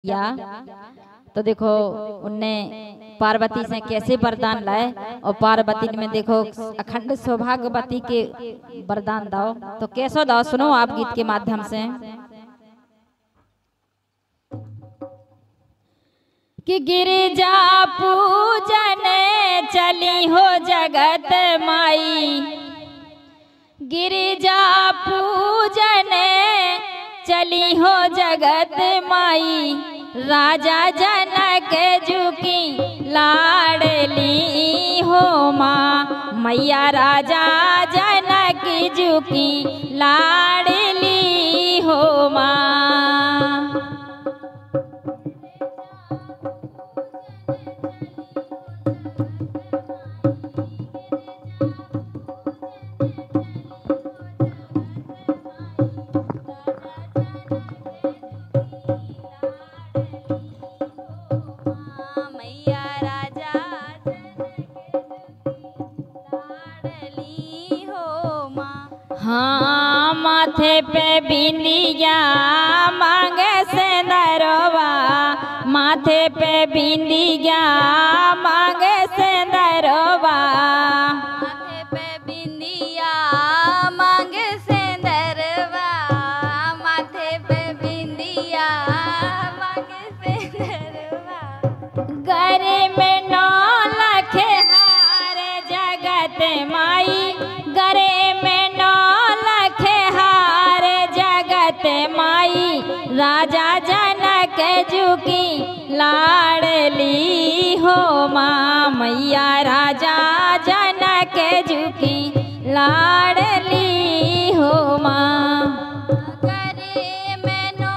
या तो देखो उनने पार्वती से कैसे वरदान लाए और पार्वती में देखो अखंड सौभाग्यवती के वरदान दाओ। तो कैसो दाओ सुनो आप गीत के माध्यम से कि गिरिजा पूजन चली हो जगत माई, गिरिजा पूजन चली हो जगत माई, राजा जनक जुकी लाडली हो माँ, मैया राजा जनक जुकी लाडली हो माँ। हाँ माथे पे बिंदिया मांगे सिंदूरवा, माथे पे बिंदिया मांगे सिंदूरवा, माथे पे बिंदिया मांगे सिंदूरवा, माथे पे बिंदिया मांगे सिंदूरवा। गरे में 9 लाख हार जगत माई, गरे में 9 लाख हार जगत माई, राजा जनक जुकी लाडली हो माँ, मैया राजा जनक जुकी लाडली हो माँ। गरे में 9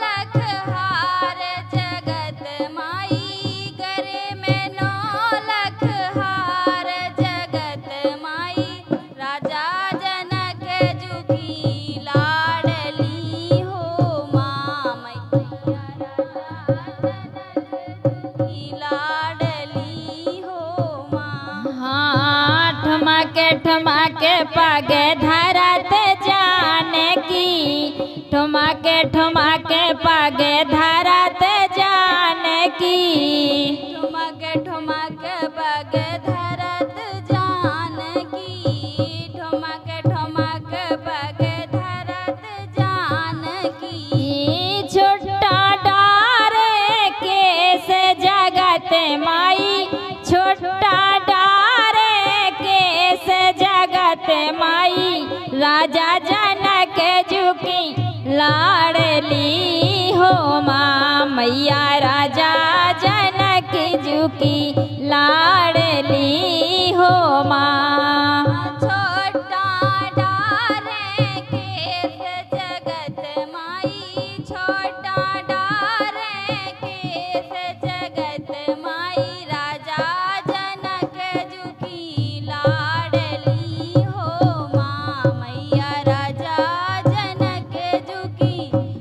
लाख हार जगत माई, गरे में 9 लाख हार जगत माई, राजा जनक जुकी लाडली हो माँ, मैया राजा जनक जुकी लाडली हो माँ। हाँ ठुमके पगे धरत जाने की, ठुमके पगे धरत जाने की, ठुमके पग धरत जान की, ठुमके पग धरत जान की। छोटा डारे केस जगत माई, छोटा डारे केस जगत माई, राजा जनक जुकी लाडली हो माँ, मैया राजा जनक जुकी लाडली हो माँ। छोटा डारे केस जगत माई, छोटा डारे केस जगत माई, राजा जनक जुकी लाडली हो माँ, मैया राजा जनक जुकी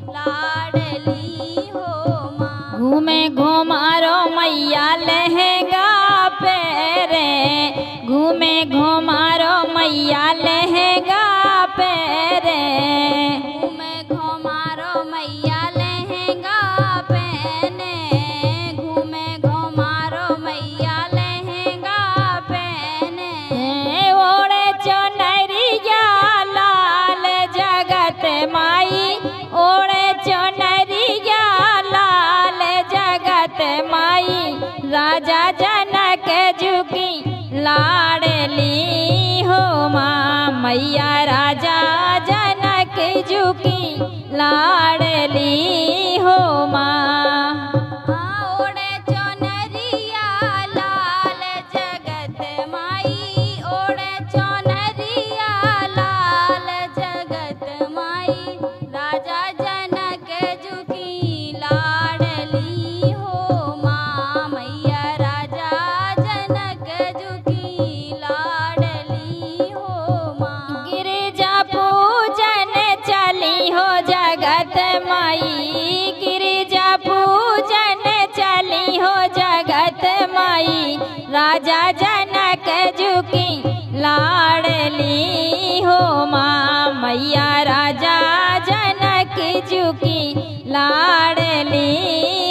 लाडली हो माँ। घूमे घुमारो मैया लहंगा पेरे, घूमे घुमारो मैया लहंगा पेरे, घूमे घुमारो मैया लहंगा पहने, घूमे घुमारो मैया लहंगा पहने। ओढ़े चुनरिया लाल जगत माई, ओढ़े चुनरिया लाल जगत माई, राजा जनक जुकी लाडली हो माँ, मैया राजा जनक जुकी लाडली हो माँ। ओढ़े चुनरिया लाल जगत माई, ओढ़े चुनरिया लाल जगत माई, राजा जनक जुकी लाडली हो माँ, मैया राजा जनक जुकी लाडली हो माँ। गिरिजा पूजन चली हो जगत माई, गिरिजा पूजन चली हो जगत माई, राजा जनक जुकी लाडली हो माँ, मैया राजा जनक जुकी लाडली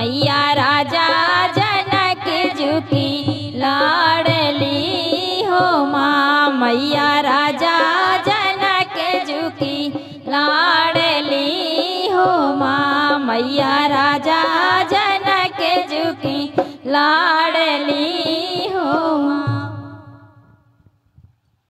मैया राजा जनक झुकी लाडली हो माँ, मैया राजा जनक झुकी लाडली हो माँ, मैया राजा जनक झुकी लाडली हो